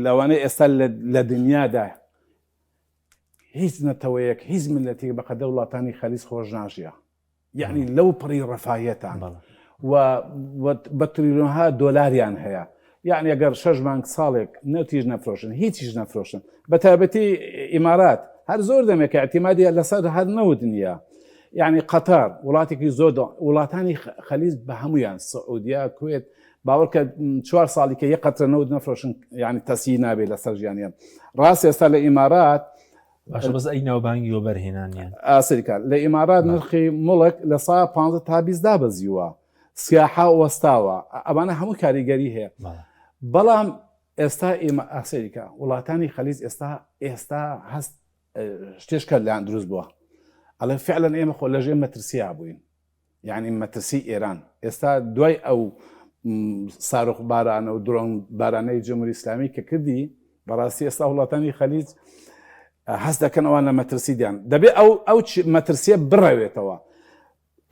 لەوانەیە ئێستا لە دنیادا هیچ نەتەوەیەک هیچ ملەتێک بەقەدە وڵاتانی خەلیج خۆش ناژیە یعنی لەو پڕی ڕەفاهەتان و بە تریلیۆنها دۆلاریان هەیە یعنی ئەگەر 6 مانگ ساڵێک نەوتیش نەفرۆشن هیچیش نەفرۆشن بە تایبەتی ئیمارات هەر زۆر دەمێک اعتیمادی لەسەر هەر نەوت نییە یعنی قەتار وڵاتێکی زۆر وڵاتانی خەلیج بە هەمویان سعودیا کوێت باوەڕکە 4 ساڵی کە یەک قەترە نەوت نەفرۆشن یعنی تەسی نابێت لەسەر ژیانیان ڕاست ئێستا لە ئیمارات باشە بەس ئەی ناوبانگی وەبەرهێنانیان ئاسریکار لە ئیمارات نرخی مڵک لە سا 15 تا 20 دابەزیوە سیاحا وەستاوە ئەمانە هەموو کاریگەری هەیە بەڵام ئێستا ئێمە ئاسریکا وڵاتانی خەلیج ئێستا هەست شتێشکە لایەن دروست بووە ئەڵێ فعلا ئێمە خۆ لەژێ مەترسیا بووین یعنی مەترسی ئێران ئێستا دوای ئەو سارۆخ بارانە و درۆن بارانەی جمهوری ئیسلامی کە کردی بەڕاستی ئێستا وڵاتانی خەلیج هەست دەکەنەوە لە مەترسیدیان دەبێت ئەو مەترسیە بڕەوێتەوە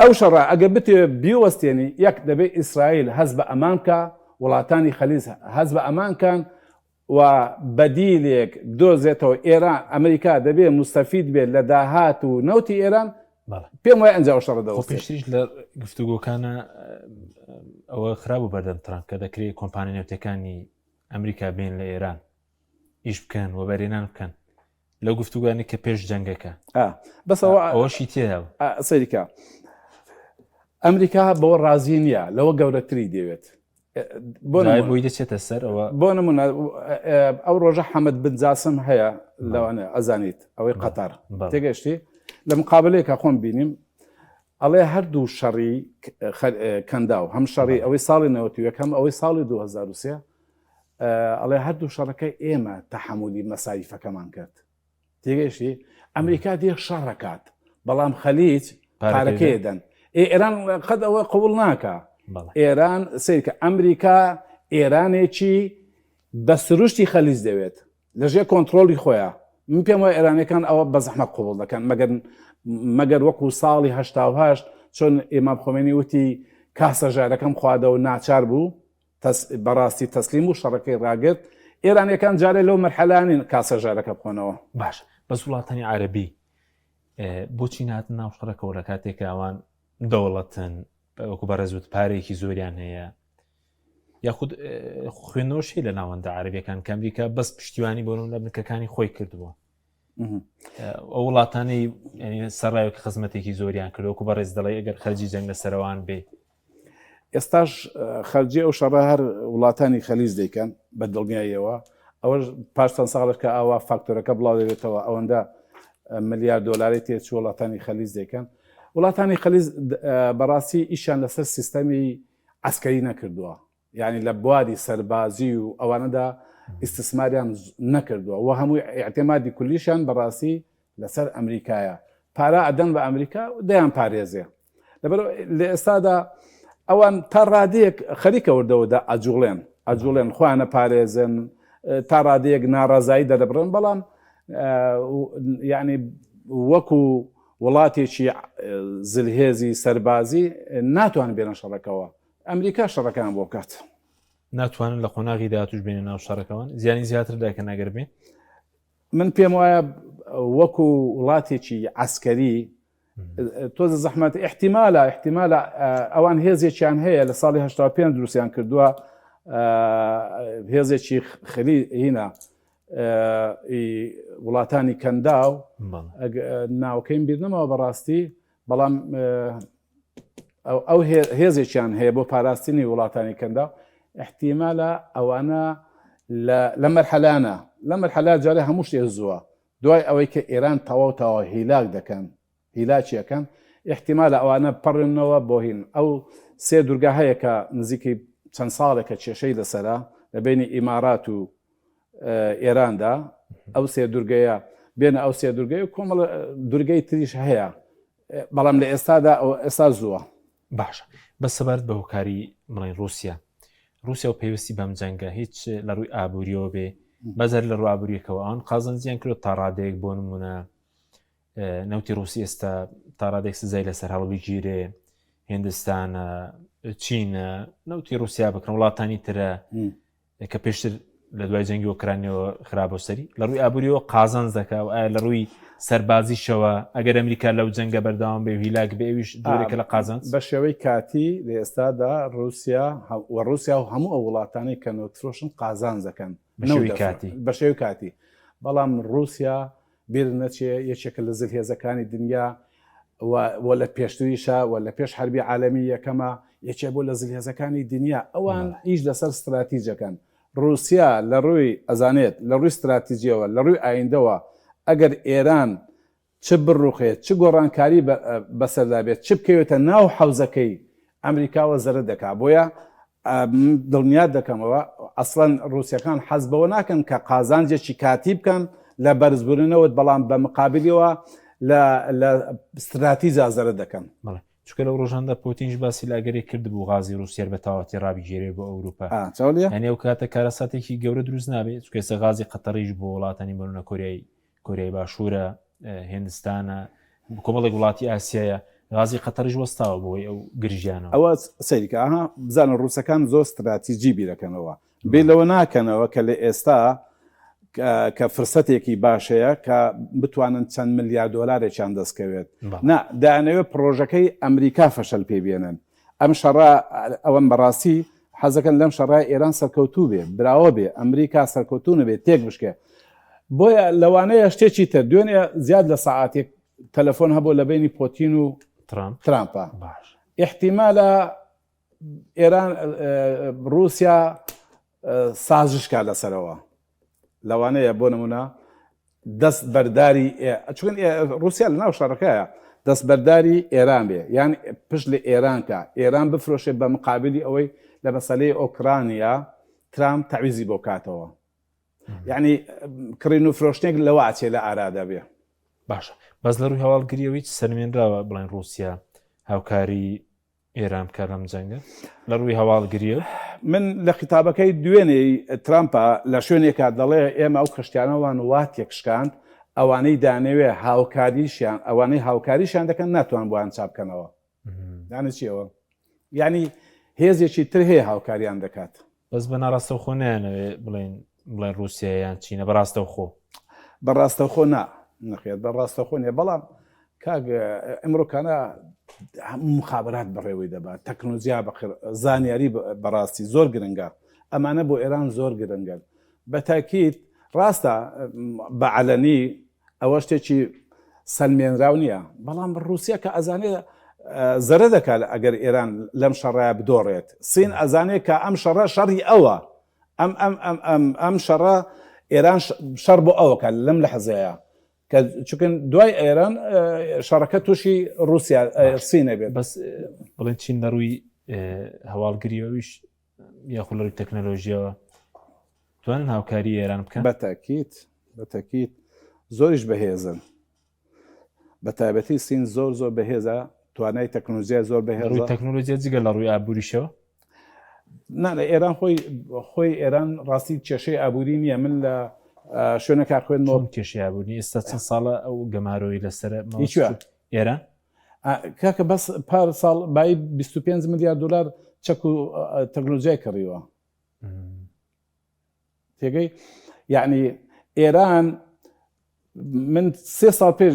ئەو شەڕە ئەگەر بتێ بیوەستێنی یەک دەبێت ئیسرائیل هەست بە ئەمانکە وڵاتانی خەلیج هەست بە ئەمانکان و بەدیلێک دۆزێتەوە ئێران ئەمریکا دەبێت مستەفید بێت لە داهات و نەوتی ئێران پێم وایە ئەنجاو شەڕ دەوەست پێشتریش لە گفتوگۆکانە ئەوە خراپ و بەردەم تران کە دەکرێت کۆمپانیا نێوتەکانی ئەمریکا بێن لە ئێران ئیش بکەن وەبەرهێنان بکەن لەو گفتوگوانی کە پێش جەنگەکە بەسەوە ئەوەشی تێدا سەریکا ئەمریکا بەوە ڕازی نییە لەوە گەورەتری دەوێت بۆی دەچێتە سەر ئەوە بۆ نمونە ئەو ڕۆژە حەمەد بن جاسم هەیە لەوانە ئەزانیت ئەوەی قەتار تێگەشتی لە مقابلەیەکە خۆم بینیم ئەڵێ هەردوو شەڕی کەنداو هەم شەڕی ئەوەی ساڵی 91 هەم ئەوەی ساڵی 2023 ئەڵێ هەردوو شەڕەکەی ئێمە تەحمولی مەسایفەکەمان کرد تێگەشتی ئەمریکا دێ شەڕەکات بەڵام خەلیج پارەکەی دەن ئێران قەت ئەوە قبول ناکە ئێران سیرکە ئەمریکا ئێرانێکی بە سروشتی خەلیج دەوێت لەژێ کۆنتترۆلی خۆیان من پێم وایە ئێرانەکان ئەوە بە زەحمەت قبول دەکەن مەگەر وەکو ساڵی 1970 چۆن ئیمام خۆمێنی وتی کاسەژارەکەم خوادە و ناچار بوو بەڕاستی تەسلیم و شەڕەکەی ڕاگرت ئێرانەکان جارێ لەو مەرحەلانی کاسەژارەکە بخۆنەوە باش بەس وڵاتانی عەرەبی بۆچی ناتن ناو شەڕەکەەوە لە کاتێک ئەوان دەوڵەتن وەکو بەڕێزوت پارێکی زۆریان هەیە یاخود خوێنەوەشی لە ناوەندە عەرەبیەکان کە ئەمریکا بەس پشتیوانی بۆ لە بنکەکانی خۆی کردبووە ئەو وڵاتانی سەرڕایوەکە خزمەتێکی زۆریان کرد وەکو بەڕێز دەڵێ ئەگەر خەرجی جەنگ لە سەرەوان بێ ئێستاش خەرجی ئەو شەڕە هەر وڵاتانی خەلیج دەیکەن بە دڵنیاییەوە ئەوە پاشتان ساڵێک کە ئاوا فاکتۆرەکە بڵاو دەبێتەوە ئەوەندە ملیار دۆلاری تێچ وڵاتانی خەلیج دەیکەن وڵاتانی خەلیج بەڕاستی ئیشان لەسەر سیستەمی عسکەری نەکردووە یعنی لە بواری سەربازی و ئەوانەدا ئیستسماریان نەکردووە و هەمووی ئیعتیمادی کولیشان بەڕاستی لەسەر ئەمریکایە پارە ئەدەن بە ئەمریکا دەیان پارێزێ لەبەر لە ئێستادا ئەوان تا ڕادەیەک خەریکە وردەوەدا ئەجوڵێن خوانە پارێزن تا ڕادەیەک ناڕازایی دەدەبڕن بەڵام یعنی وەکو وڵاتێکی زلهێزی سەربازی ناتوان بێنە شەڕەکەەوە ئەمریکا شەڕەکان بۆ بکات ناتوانن لە قۆناغی داهاتوش بێنە ناو شەڕەکەوان زیانی زیاتر داکە ناگەر بێن من پێم وایە وەکو وڵاتێکی عسکەری تۆزە زەحمەت احتیمالە ئەوان هێزێکیان هەیە لە ساڵی 85 دروستیان کردووە هێزێکی خلی هینە وڵاتانی کەنداو ناوکەیم بیر نەمەوە بەڕاستی بەڵام ئەو هێزێکیان هەیە بۆ پاراستنی وڵاتانی کەنداو احتیمالە ئەوانە لە مەرحەلانە لە مەرحەلا جارێ هەموو شتێ زووە دوای ئەوەی کە ئێران تەواو هیلاک دەکەن هیلاچیەکەن احتیمالە ئەوانە پەڕێنەوە بۆ هین ئەو سێ دوورگە هەیە کە نزیکی چەند ساڵێکە کێشەی لەسەرا لە بینی ئیمارات و ئێراندا ئەو سێ دوورگەیە بێنە ئەو سێ دوورگەی و کۆمەڵ دوورگەی تریش هەیە بەڵام لە ئێستادا ئێستا زووە باشە بە سەبارەت بە هۆکاری بڵێن رووسیا و پێویستی بەم جەنگە هیچ لە ڕووی ئابوووریەوە بێ بەزار لە ڕوو ئابوووریەکەەوە ئەوان قازانجییان کرد تا ڕادەیەک بۆ نمونە نەوتی رووسی ئێستا تا ڕادێک سزای لەسەر هەڵبی گیرێ هێندستانە چینە نەوتی رووسیا بکڕن وڵاتانی ترە کە پێشتر لە دوای جەنگی ئۆکرانیەوە خراپە سەری لە ڕووی ئابوووریەوە قازانج دەکا و ئایا لە ڕووی سەربازیشەوە ئەگەر ئەمریکا لەو جەنگە بەردەوام بێ هیلاک بێ ئەویش دوورێکە لە قازانج بە شێوەی کاتی لە ئێستادا رووسیا و هەموو ئەو وڵاتانی کە نۆترۆشن قازانج دەکەن بە شێوی کاتی بەڵام رووسیا بیر نەچێ یەکێکە لە زلهێزەکانی دنیا و لە پێشتریشە و لە پێش حربی عالەمی یەکەمە یەکێ بۆ لە زلهێزەکانی دنیا ئەوان ئیش لەسەر استراتیجەکەن رووسیا لە ڕووی ئەزانێت لە ڕووی استراتیجیەوە لە ڕووی ئایندەوە ئەگەر ئێران چ بڕوخێت چ گۆڕانکاری بەسەردا بێت چ بکەوێتە ناو حەوزەکەی ئەمریکاوە زەرە دەکا بۆیە دڵنیات دەکەمەوە ئەسڵەن رووسیەکان حەز بەوە ناکەن کە قازانجێکی کاتی بکەن لە بەرزبوونەوەت بەڵام بە مقابلیەوە لە استراتیزا زەرە دەکەن چکە لەو ڕۆژاندا پۆتینش باسی لاگەری کرد بوو غازی رووسیا بە تاواتی ڕابگیرێ بۆ ئەوروپا هەنێ و کاتە کارەساتێکی گەورە دروست نابێت چکەسە غازی قەتەڕیش بۆ وڵاتانی بەرونە کۆریای باشوورە هێندستانە کۆمەڵێک وڵاتی ئاسیایە غازی قەتەڕیش وەستاوە بۆی ئەو گرژیانەوە ئەوە سەریکە بزانە رووسەکان زۆر استراتیجی بیرەکەنەوە بێ لەوە ناکەنەوە کە لە ئێستا کە فرسەتێکی باشەیە کە بتوانن چەند ملیار دۆلارێکیان دەستکەوێت دایانەوێت پرۆژەکەی ئەمریکا فەشەل پێبێنن ئەم شەڕا ئەوەن بەڕاستی حەزەکەن لەم شەڕای ئێران سەرکەوتوو بێ براوە بێ ئەمریکا سەرکەوتوو نەبێت تێک بشکێ بۆیە لەوانەیە شتێکی تر دوێنێ زیاد لە سەعاتێک تەلەفۆن هەبوو لە بینی پۆتین و ترامپە احتیمالە ئێران رووسیا سازشکا لەسەرەوە لەوانەیە بۆ نمونە دەست بەرداری چون رووسیا لە ناو شەڕەکەیە دەست بەرداری ئێران بێ یان پشت لە ئێرانکە ئێران بفرۆشێ بە مقابلی ئەوەی لە مەسەلەی ئۆکرانیا ترامپ تەعویزی بۆ کاتەوە یعنی کڕین و فرۆشتێک لەوە ئاچێ لە ئارادا بێ باشە بەس لە ڕووی هەواڵگریەوەی چ سەرمێنراوە بڵێن رووسیا هاوکاری ئێران بکە لەم جەنگە لە ڕووی هەواڵگریە من لە خیتابەکەی دوێنەی ترامپە لە شوێنێکە دەڵێ ئێمە ئەو خشتیانەوان وات یەکشکاند ئەوانەی دانەوێ هاوکاریشیان ئەوانەی هاوکاریشیان دەکەن ناتوان بۆیان چاپکەنەوە یانە چیەوە یعنی هێزێکی تر هەیە هاوکاریان دەکات بەس بە ناڕاستەوخۆ نایانەوێ بڵێن رووسیایان چینە بەڕاستەوخۆ بەڕاستەوخۆ نەخێت بەڕاستەوخۆ نیە بەڵام کاک ئەمڕۆکانە مخابرات بەڕێوەی دەبات تەکنۆلۆژیا زانیاری بەڕاستی زۆر گرنگە ئەمانە بۆ ئێران زۆر گرنگن بە تاکید ڕاستە بە عەلەنی ئەوە شتێکی سەلمێنراو نییە بەڵام رووسیا کە ئەزانێ زەرە دەکات ئەگەر ئێران لەم شەڕایە بدۆڕێت سین ئەزانێت کە ئەم شەڕە شەڕی ئەوە ئەم شەڕە ئێران شەڕ بۆ ئەوەکە لەم لە حەزەیە کە چکن دوای ئێران شەڕەکە تووشی رووسیا سینە بێت بەس بڵێن چین لە ڕووی هەواڵگریەوەیش یاخود لە ڕووی تەکنەلۆژیەوە توانن هاوکاری ئێران بکەن بەتەکید زۆریش بەهێزن بە تایبەتی سین زۆر بەهێزە توانای تەکنۆلۆژیا زۆر بەهێز ڕووی تەکنۆلۆژیا جگە لە ڕووی ئابووریشەوە لە ئێران خۆی ئێران ڕاستی کێشەی ئابووری نییە من لە شوێنەکە خوێنەوە کێشی ئابووری ئێستا چەند ساڵە ئەو گەمارۆی لەسەر ئێران کاکە بەس پار ساڵ بای 25 میلیارد دلار چەک و تەکنۆلۆژیای کڕیوە تێگەی یعنی ئێران من 3 ساڵ پێش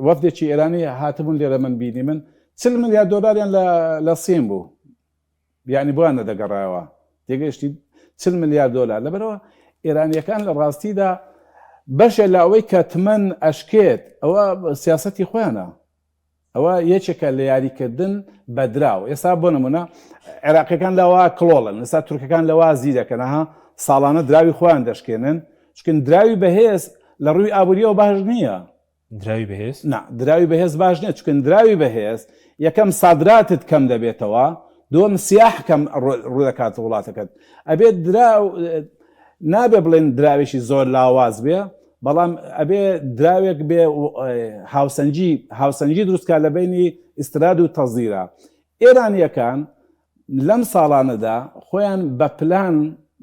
وەفدێکی ئێرانی هاتبوون لێرە من بینی من 40 میلیارد دلاریان لە سین بوو یعنی بۆیان نەدەگەڕایەوە تێگەیشتی 40 میلیارد دلار لەبەرەوە ئێرانیەکان لە ڕاستیدا بەشێ لە ئەوەی کە تمەن ئەشکێت ئەوە سیاسەتی خۆیانە ئەوە یەکێکە لە یاریکردن بەدراو ئێستا بۆ نمونە عێراقیەکان لەوە کڵۆڵن ئێستا تورکەکان لەوە زی دەکەنەها ساڵانە دراوی خۆیان دەشکێنن چکن دراوی بەهێز لە ڕووی ئابووریەوە باش نییە دراوی بەهێز دراوی بەهێز باش نییە چکن دراوی بەهێز یەکەم سادراتت کەم دەبێتەوە دووەم سیاح کەم ڕوو دەکات وڵاتەکەت ئەبێت دراو نابێ بڵێن دراوێکی زۆر لاواز بێ بەڵام ئەبێ دراوێک بێ هاوسەنجی دروستکە لە بینی ئیستراد و تەزیرە ئێرانیەکان لەم ساڵانەدا خۆیان بە پلان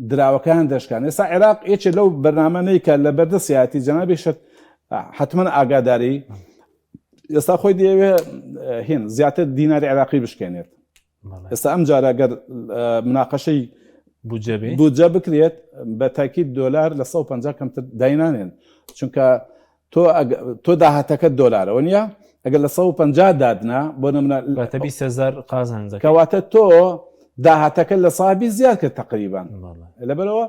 دراوەکان دەشکان ئێستا عێراق یەکێ لەو بەرنامەی کە لە بەردەسیاتی جەنابی شت حتمما ئاگاداری ئێستا خۆی دەیەوێ هێن زیاتر دیناری عێراقی بشکێنێت ئێستا ئەم جارە ئەگەر مناقەشەی بودجە بکرێت بە تاکید دۆلار لە 150 کەمتر داینانێن چونکە تۆ داهاتەکەت دۆلارەوە نیە ئەگەر لە 150 دادنا بۆ نمونە 20,000 قازان کەواتە تۆ داهاتەکە لە سابی زیاد کرد تقریبان لەبەرەوە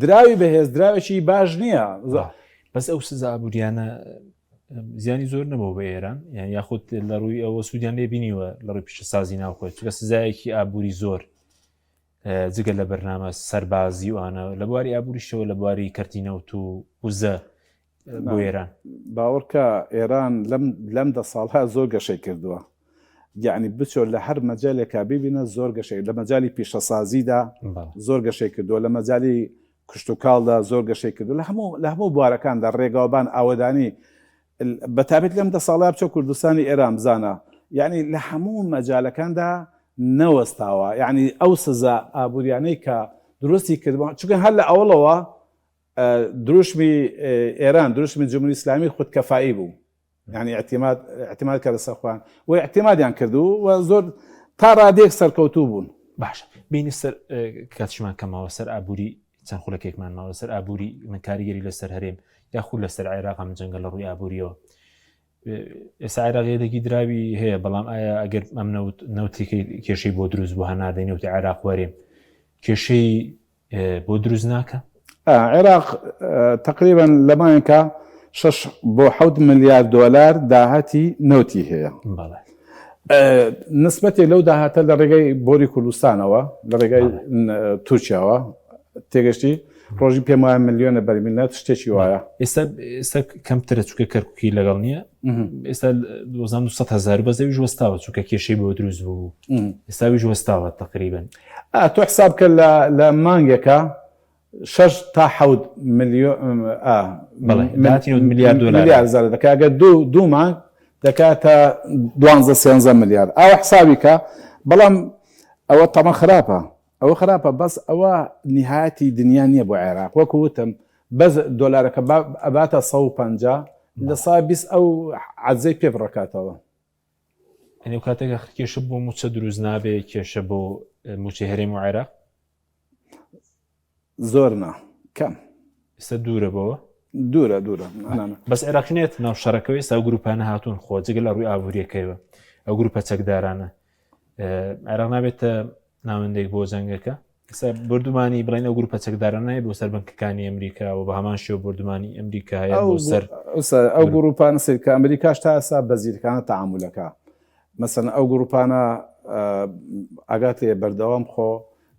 دراوی بەهێز دراوێکی باش نییە بەس ئەو سزا ئابووریانە زیانی زۆر نەبوو بە ئێران یان یاخود لە ڕووی ئەوە سوودیان لێ بینیوە لە ڕووی پیشەسازی ناوخۆی چونکە سزایەکی ئابووری زۆر جگە لە بەرنامە سەربازی وانە لە بواری ئابووریشەوە لە بواری کەرتینەوت و وزە بۆ ئێران باوەڕکە ئێران لەم دە ساڵها زۆر گەشەی کردووە یعنی بچۆ لە هەر مەجالێکا ببینە زۆر گەشەی لە مەجای پیشەسازیدا زۆر گەشەی کردووە لە مەجای کشتتوکاڵدا زۆر گەشەی کردو لە هەموو بوارەکاندا ڕێگاوبان ئاوەدانی بەتابێت لەم دە ساڵا بچۆ کوردستانی ئێران بزانە یعنی لە هەموو مەجالەکاندا نەوەستاوە یعنی ئەو سزا ئابووریانەی کە دروستی کردەوە چونکە هەر لە ئەوڵەوە دروشمی ئێران دروشمی جمهوری ئیسلامی خودکەفایی بوو یعنی اعتماد کە لەسەر خۆیان و اعتمادیان کردو و زۆر تا ڕادێک سەرکەوتوو بوون باش بینی سەر کاتشمان کەماوە سەر ئابووری چەند خولەکێکمان ماوە سەر ئابووری من کاریگەری لەسەر هەرێم یاخود لەسەر عێراق ئەم جەنگە لە ڕووی ئابووریەوە ئێستا عێراقیەکی دراوی هەیە بەڵام ئایا ئەگەر ئەم نەوتێکی کێشەی بۆ دروست بۆ هەناردەی نەوتی عێراق وەرێم کێشەی بۆ دروست ناکە عێراق تقریبا لەمایەکە 6 بۆ 7 میلیارد دلار داهاتی نەوتی هەیە نسبەتی لەو داهاتە لە ڕێگەی بۆری کوردستانەوە لە ڕێگەی تورکیاوە تێگەشتی ڕۆژی پێم وایە ملیۆنە بەرمیلەت شتێکی وایە ئێستا کەمترە چووکە کەرکووکی لەگەڵ نییە ئێستا 200,000 بەزەویش وەستاوە چووکە کێشەی بۆ دروست بوو ئێستاویش وەستاوە تقریبا تۆ حساب کە لە مانگێکە 6 تا 7 میلیارد دلار دەکات ئەگەر دوو مانگ دەکاتە 12-13 میلیارد ئەوە حسابی کە بەڵام ئەوە تەمە خراپە ئەوە خراپە بەس ئەوە نهایەتی دنیا نییە بۆ عێراق وەکو وتم بەس دۆلارەکە ئەباتە 150 لە سا 20 ئەو عەجزەی پێ بڕکاتەوە ئەنێ کاتێکە کێشە بۆ موچە دروست نابێ کێشە بۆ موچەی هەرێم و عێراق زۆر نا کەم ئێستا دوورە بەوە دوورە بەس عێراقینێت ناو شەڕەکەوی ئێستا گروپانە هاتوون خۆ جگە لە ڕووی ئابووریەکەیەوە ئەو گروپە چەکدارانە عێراق نابێتە ناوەندێک بۆ جەنگەکە ئێستا بردومانی بڵین ئەو گروپە چەکدارانە بۆ سەر بنکەکانی ئەمریکا و بە هەمان شێوە بردومانی ئەمریکا هەیە بۆ سەر ئەو گروپانە سەر کە ئەمریکاش تا ئێستا بەزیرەکانە تەعامولەکە مەسەن ئەو گروپانە ئاگاتێ بەردەوام خۆ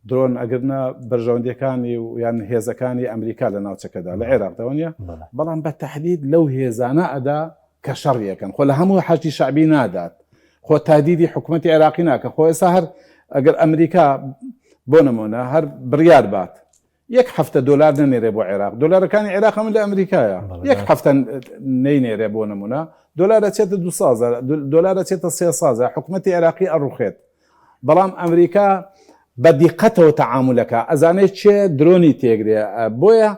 درۆن ئەگرنە بەرژەوەندیەکانی و یان هێزەکانی ئەمریکا لە ناوچەکەدا لە عێراقەوە نیە بەڵام بە تەحدید لەو هێزانە ئەدا کە شەڕیەکەن خۆ لە هەموو حەشتی شعبی نادات خۆ تادیدی حکوومەتی عێراقی ناکە خۆ ئێستا هەر ئەگەر ئەمریکا بۆ نمونە هەر بڕیار بات 1 هەفتە دۆلار نەنێرێ بۆ عێراق دۆلارەکانی عێراق من لە ئەمریکایە 1 هەفتە نەینێرێ بۆ نمونە دۆلارە چێتە 2 سازە دۆلارە چێتە 3 سازە حکوومەتی عێراقی ئەڕوخێت بەڵام ئەمریکا بە دیقەتەوە تەعامولەکە ئەزانێت چێ درۆنی تێگرێ بۆیە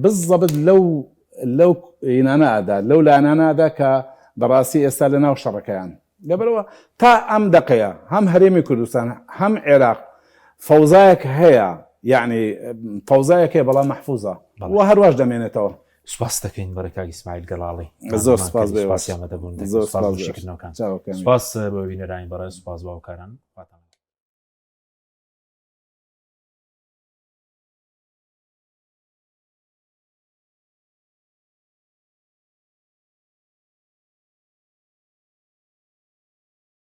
بالضبط لەو لەو ئینانەدا لەو لانانادا کە بەڕاستی ئێستا لە ناو شەڕەکەیان لەبەرەوە تا ئەم دقەیە هەم هەرێمی کوردستان هەم عێراق فەوزایەک هەیە یعنی فەوزایەک هەیە بەڵام مەحفوظە و هەروەش دەمێنێتەوە. سوپاس دەکەین بەرەکاکی ئیسماعیل گەڵاڵی زۆر سپاس بەوەشیکردنەوەکان سپاس بۆ بینەرانی بەڕێز سپاس بۆ هاوکاران